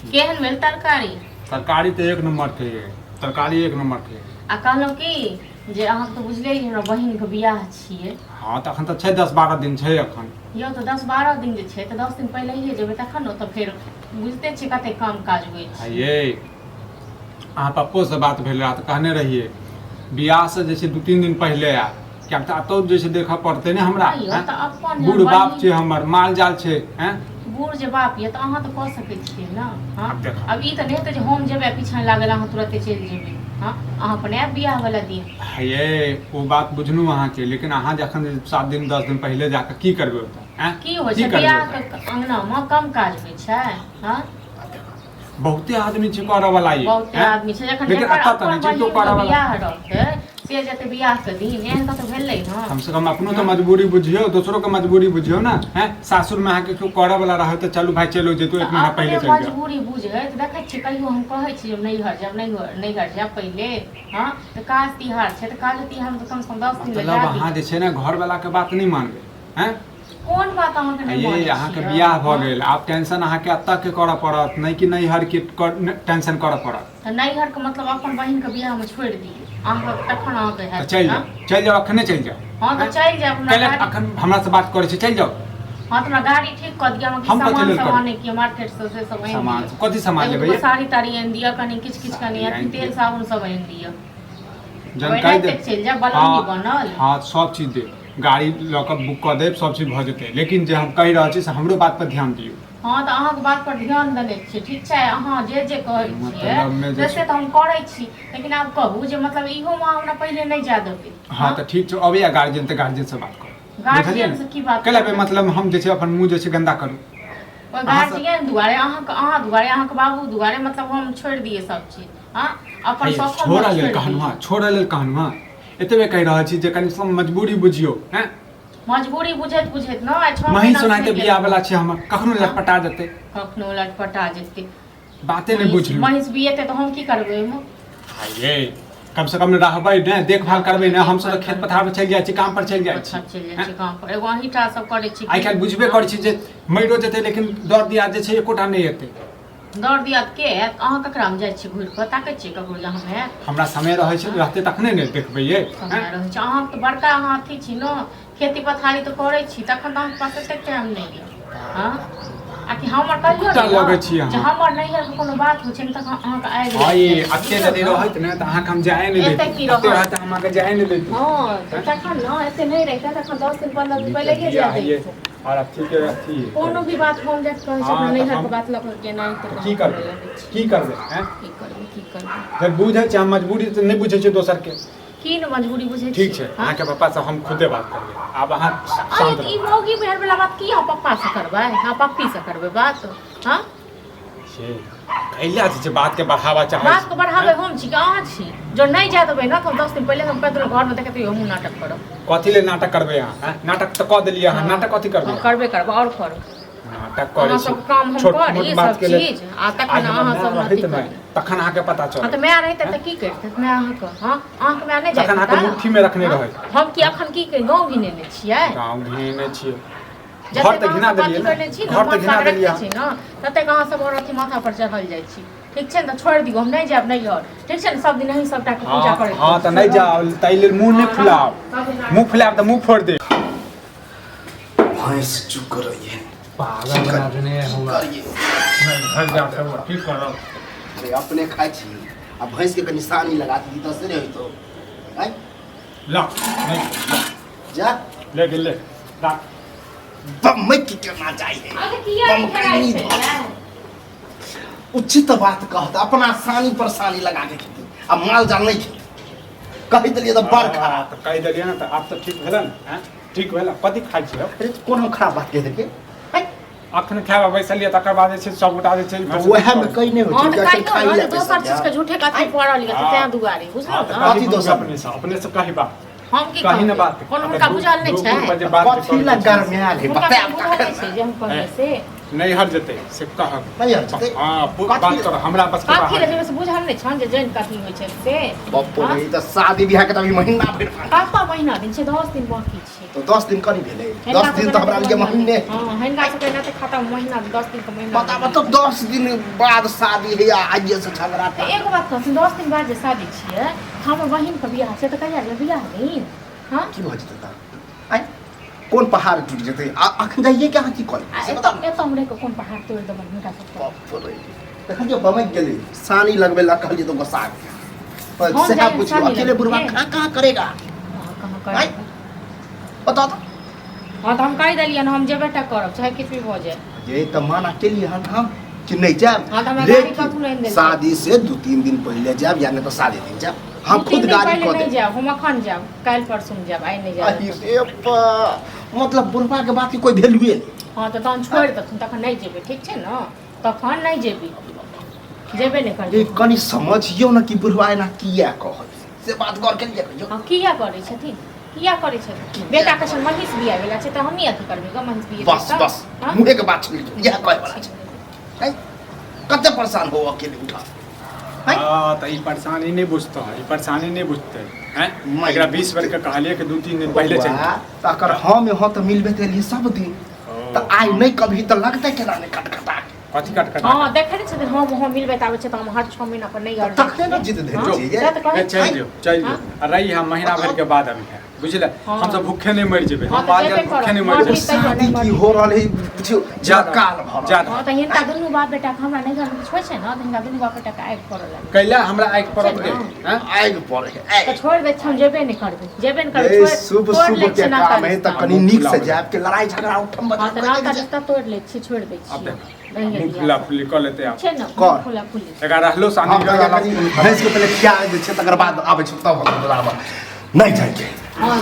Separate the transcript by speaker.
Speaker 1: केहन भेल तरकारी?
Speaker 2: तरकारी तो एक नंबर थे, तरकारी एक नंबर थे।
Speaker 1: आ कहलहुँ कि जे अहाँ तऽ बुझले जे हमरा बहिनके बियाह छियै।
Speaker 2: हाँ तो अखन तो 10-12 दिन है अखन।
Speaker 1: यौ तऽ 10-12 दिन जे छै तऽ 10 दिन पहिलेहे जेबै तखन ने, तऽ फेर बुझते छियै कते काम काज होइ छै।
Speaker 2: ये अहाँ पप्पो से बात भेल रहा तो कहने रहिए बियाह से जैसे 2-3 दिन पहले आ क्या तो जैसे देखा पड़ते ने हमरा। बूढ़ बाप छे हमर, माल जाल छे हैं।
Speaker 1: बूढ़ जे बाप ये तो अहाँ तो कह सकै छियै ना। हां
Speaker 2: अब
Speaker 1: ई तऽ नहि तऽ जे हम जेबै पीछा लागल अहाँ तुरंते चलि जेबै। हां अहाँ अपन आयब बियाह वाला दिन।
Speaker 2: ये वो बात बुझनु अहाँ के, लेकिन अहाँ जखन 7 दिन 10 दिन पहले जाकर की करबे ओतऽ हैं?
Speaker 1: की होइ छै बियाह के अंगना में कम काज होइ छै। हां
Speaker 2: बहुते आदमी छै करऽ वाला ये,
Speaker 1: बहुते आदमी छै जखन
Speaker 2: लेकिन अत्ता तऽ नहीं छै तो करऽ वाला।
Speaker 1: बियाह रहतै से जते बियाह के दिन एहन कतौ भेलै हँ।
Speaker 2: कम से कम अपनो तो मजबूरी बुझियो, दूसरों के मजबूरी बुझियो ना हैं। सासुर में आके क्यों करऽ वाला रहे तो चलू भाई चलो जेतो एक महीना पहले चल जाओ।
Speaker 1: मजबूरी बुझे त देखै छी कहियो हम कहै छी जब नैहर जाब नैहर जाब पहिले। हां त काज तिहार छै त काज तिहार में कम से कम 10 दिन लगा
Speaker 2: मतलब अहाँ जे छै ना घर वाला के बात नहीं मानबे हैं।
Speaker 1: कोन बात अहाँ के नहीं मानै छी?
Speaker 2: ये अहाँ के बियाह भ गेल, आब टेंशन अहाँ के अत्ता के करऽ पड़त, नहीं कि नैहर के टेंशन करऽ पड़त।
Speaker 1: त नैहर के मतलब अपन बहिन के बियाह में छोड़ दिए अहाँ तखन अहाँ के है।
Speaker 2: चल जाओ अखने चल जाओ।
Speaker 1: हां त चल जाब अपना गाड़ी।
Speaker 2: अखन हमरा से बात करे छी, चल जाओ।
Speaker 1: हां त गाड़ी ठीक कर दिया हम कि सामान आने के मार्केट से सब आने
Speaker 2: सामान कथि सामान लेबै?
Speaker 1: साड़ी ताड़ी आन दिया, कनी किछ किछ कनी तेल साबुन सब आन दिया।
Speaker 2: जानकारी दे
Speaker 1: चल जा बलौनी बनल।
Speaker 2: हां सब चीज दे, गाड़ी लॉक बुक कर दे, सब चीज भ जेते। लेकिन जे हम कहि रहल छी से हमरो बात पर ध्यान दियौ।
Speaker 1: हाँ तो अहाँ के बात पर ध्यान देने छी, ठीक छै। अहाँ जे जे कहै छियै वैसे तो हम करै छी, लेकिन आब कहू जे मतलब इहो में हमरा पहले नहीं जा देबै।
Speaker 2: हाँ तो ठीक छै, अबे या गार्जियन त गार्जियन से बात करू।
Speaker 1: गार्जियन से की बात
Speaker 2: केला पे मतलब हम जे छै अपन मुंह जे छै गंदा करू।
Speaker 1: ओ गार्जियन दुआरे अहाँ दुआरे अहाँ के बाबू दुआरे मतलब हम छोड़ दिए सब चीज। हां अपन सब
Speaker 2: छोड़ा लेल कहनुआ एतबे कहि रहल छी जे कनि सब मजबूरी बुझियो हैं। मजबूरी
Speaker 1: बुझैत न 6
Speaker 2: महीना सुनाते बियाह वाला छै हमर, कखनो लटपटा जेते,
Speaker 1: कखनो लटपटा जेते।
Speaker 2: बाते नहीं बुझलू।
Speaker 1: महीस बियेते तो हम की करबै एमे?
Speaker 2: ये कम से कम रहबै ने, देखभाल करबै ने। हम सब तो खेत पथार में चल जाय छी, काम पर चल जाय छी
Speaker 1: काम पर। एगो अहीटा सब करै छी।
Speaker 2: आइ काल्हि बुझबे करै छी जे मइरो जेते, लेकिन दर दिया जे छै एकोटा नहीं एते।
Speaker 1: दर दिया के अहाँ ककरा में जाय छी घुर के ताकै छी ककरो जहां है?
Speaker 2: हमरा समय रहै छै रहते तखने ने देखबै ये।
Speaker 1: समय रहै छै अहाँ तो बड़का अहाँ अथी छी न, खेती पथारी तो करै छी, तखन त अहाँ पास एते टाइम नहीं है। हां आकि हमर कहियो
Speaker 2: लगै छी
Speaker 1: जे हमर नैहर के कोनो बात होइ छै न त अहाँ के आइ
Speaker 2: हां ये अते जदी रहत ने त अहाँ के हम जाय नहीं देते। एते रहत हम के जाय नहीं देते।
Speaker 1: हां तखन न एते नहीं रहता, तखन 10 दिन 15 दिन पहले के जा देते।
Speaker 2: और अब ठीक है थी
Speaker 1: कोनो भी बात हम जब कहै छै अपना नैहर के बात लग के नहीं त
Speaker 2: की करबै हैं? की करबै? जब बुझै छै हम मजबूरी त नहीं बुझै छै दोसर के।
Speaker 1: की न मजबूरी बुझै छी?
Speaker 2: ठीक छै अहाँ के पापा से हम खुदे बात करबै। अब अहाँ शांत
Speaker 1: ई मोगी भेड़ वाला बात की हम पापा से करबै? हां पप्पी से करबै बात? हां
Speaker 2: छे कैला छै बात के बढ़ावा चाहे
Speaker 1: बात के बढ़ावे हम छी कि अहाँ छी? जो नहीं जा देबै न तो 10 दिन पहले हम पैदल घर में देखते हम नाटक करब।
Speaker 2: कथि ले नाटक करबै अहाँ? नाटक त क देलिए अहाँ, नाटक कथि करबै?
Speaker 1: करबे करब और कर
Speaker 2: नाटक करै छी
Speaker 1: सब काम हम करी सब चीज आ तखन अहाँ सब
Speaker 2: अथी नहीं तखन अहाँ के पता चल।
Speaker 1: हां त मैं रहते त की करते? मैं अहाँ के हां अहाँ के मैं नहीं जाय
Speaker 2: तखन अहाँ के मुट्ठी में रखने रहै।
Speaker 1: हम की अखन की के गांव घिने ने छियै?
Speaker 2: गांव घिने छियै, घर त घिना देलिए ना, घर त घिना देलिए छी
Speaker 1: ना, तते कहां सब और अथी माथा पर चढ़ल जाय छी। ठीक छै न, छोड़ दियो हम नहीं जाब नैहर। ठीक छै न, सब दिन अहीं सबटा के पूजा करै।
Speaker 2: हां त नहीं जाओ, तै लेल मुंह नहीं फुलाओ। मुंह फुलाब त मुंह फोड़ दे।
Speaker 3: भैंस चुप करो ये
Speaker 2: पागल बना देने हुआ मैं घर जाके वो ठीक करो।
Speaker 3: अरे अपने खाई छी अब भैंस के निशानी लगा दी तो से रही तो हैं
Speaker 2: ला नहीं
Speaker 3: जा
Speaker 2: ले ले ला
Speaker 3: बम मैं की करना चाहिए?
Speaker 1: अरे किया नहीं कराई छै?
Speaker 3: उचित बात कहत अपना सानी पर सानी लगा के खेती अब माल जाल नहीं खेती कहि दलिए त बड़ खराब।
Speaker 2: त कहि दलिए न त अब त ठीक भेलन हैं? ठीक भेला कथि खाइ छी?
Speaker 3: अरे कोन हम खराब बात कह देलिए?
Speaker 2: अखन खावा बैसलिए तकर बाद जे छै सब गोटा जे छै
Speaker 3: ओहे में कहीं नहीं होय छै जैसे खाई ले
Speaker 1: दोसर चीज के झूठे कथि पड़ल लिया त तै दुआरे बुझलौ न?
Speaker 3: कथि दोसर
Speaker 2: अपने से कहि बात
Speaker 1: हम की
Speaker 2: कहि न बात
Speaker 1: कोनो का बुझल नहीं छै?
Speaker 3: कथि ला घर में आले बता
Speaker 1: छै जे हम कहले से
Speaker 2: नहीं हट जते से कह
Speaker 3: नहीं हट जते?
Speaker 2: हां बात कर हमरा बस के
Speaker 1: काफी
Speaker 2: बाहर
Speaker 1: रहे से बुझल नहीं छन जे जैन कथी होइ छै से
Speaker 3: बाप रे ई त शादी बियाह के त अभी महीना भर
Speaker 1: काफा महीना दिन छै 10 दिन बाकी छै
Speaker 3: तो 10 दिन कनी भेलै 10 दिन त हमरा लिए महीने
Speaker 1: हां हिनका सबके ना त खाता महीना 10 दिन का महीना
Speaker 3: पता मतलब 10 दिन बाद शादी है या आज से झगड़ा
Speaker 1: तो एगो बात कहू 10 दिन बाद जे शादी छियै हमर बहिन के बियाह छै त कहिया जे बियाह दिन हां
Speaker 3: की भ जेतै त आई कोन पहाड़ टूट जेतै अखन जाइए के हाथी कल से बता
Speaker 1: एत हमरे को कोन पहाड़ तोड़ देबन हिनका सब
Speaker 3: बाप रे देखन जे बमक गेलै सानी लगबे ला कहलिए तो गोसा पर
Speaker 1: हम
Speaker 3: से
Speaker 1: जाए
Speaker 3: पूछो
Speaker 1: सानी
Speaker 3: अकेले बुढ़वा
Speaker 1: लगबे।
Speaker 3: कहां करेगा
Speaker 1: कहां
Speaker 3: आई
Speaker 1: कर
Speaker 3: बता तो
Speaker 1: हां त हम कहि देलियै न हम जेबे टा करब चाहे किछ भी भ जाए
Speaker 3: ये त माना के लिए हम कि नहीं जाब
Speaker 1: हाँ, तो हमें गाड़ी कथू नहीं देल
Speaker 3: शादी से 2-3 दिन पहले जाब या नहीं तो शादी दिन जाब हम खुद गाड़ी
Speaker 1: पहले
Speaker 3: कर
Speaker 1: नहीं
Speaker 3: दे
Speaker 1: जाब हम अखन जाब काल परसों जाब आई नहीं
Speaker 3: अहि
Speaker 1: जाब
Speaker 3: रे बा मतलब बुढ़वा के बात की कोई वैल्यूए नहीं
Speaker 1: हां त तहन छोड़ दथुन तखन नहीं जेबे ठीक छै न तखन नहीं जेबी जेबे नहीं
Speaker 3: ये
Speaker 1: करबी
Speaker 3: कनी समझियो ना कि बुढ़वा एना किया कहत से बात कर के लिए कहियो
Speaker 1: हां किया करै छथिन किया करै छथिन बेटा के संग महिष बियाह भेला छै त हमही अथी करबे ग महिष बियाह
Speaker 3: बस बस मुहे के बात छोड़ यह कहे वाला छै हैं? कते परेशान हो अकेले उठा हैं?
Speaker 2: हां त ई परेशानी नहीं बुझतो ई परेशानी नहीं बुझते हैं एकरा 20 वर्ष के कहलिए कि 2-3 दिन पहले चल
Speaker 3: त अगर हम यहाँ तो मिलबे ते लिए सब दिन त आई नहीं कभी तो लगते केना नहीं कटकटा
Speaker 2: कथी कट
Speaker 1: हां देखै नै छथिन हम वहाँ मिलबे त आबै छै त हम हर 6 महीना पर नहीं आबै
Speaker 3: तखने ना जिद धैर्य
Speaker 1: हाँ,
Speaker 3: चाहिए
Speaker 1: जा त कहै
Speaker 2: चल जो चल जो
Speaker 1: हाँ?
Speaker 2: रही हम महीना भर के बाद अभी है बुझले
Speaker 1: हाँ।
Speaker 2: हम सब भूखे नहीं मर जेबे
Speaker 1: हाँ,
Speaker 2: हम
Speaker 1: तो
Speaker 2: बाल
Speaker 1: जेबे
Speaker 2: भूखे नहीं
Speaker 1: करब।
Speaker 2: मर
Speaker 1: हाँ,
Speaker 2: जेबे
Speaker 1: ठीक है।
Speaker 3: शादी की हो रहल है बुझियो जकाल भर
Speaker 2: ज्यादा।
Speaker 1: हां त हिनका दुनू बाप बेटा के हमरा नहीं घर छोड़ छै न त हिनका दुनू बाप बेटा के आगि पड़ल है
Speaker 2: कैला हमरा आइक परत दे
Speaker 1: छै
Speaker 2: हैं
Speaker 3: आग पड़े
Speaker 1: त
Speaker 3: है
Speaker 1: छोड़ दे हम जेबे नहीं करबे जेबे नहीं
Speaker 3: ए
Speaker 1: करबे
Speaker 3: शुभ
Speaker 1: छोड़
Speaker 3: शुभ
Speaker 1: लै
Speaker 3: के
Speaker 1: छै ना
Speaker 3: काम है त
Speaker 1: रिश्ता।
Speaker 3: कनी नीक से जाब के लड़ाई झगड़ा उठम
Speaker 1: हां त ना
Speaker 3: बता
Speaker 1: रिश्ता तोड़ लै छी छोड़ दै छी
Speaker 2: अब देख
Speaker 1: नहीं
Speaker 2: मुंह
Speaker 1: है
Speaker 2: फुला फुली कर लेते आप
Speaker 1: छै न
Speaker 3: कर।
Speaker 1: फुला फुली
Speaker 2: एकरा रहलो
Speaker 3: हम
Speaker 2: शादी
Speaker 3: कहिया
Speaker 2: कर
Speaker 3: कनी भैंस के पहले खिया दे छै तकर बाद आबै छै तब हमरा नहीं जाए के
Speaker 1: हां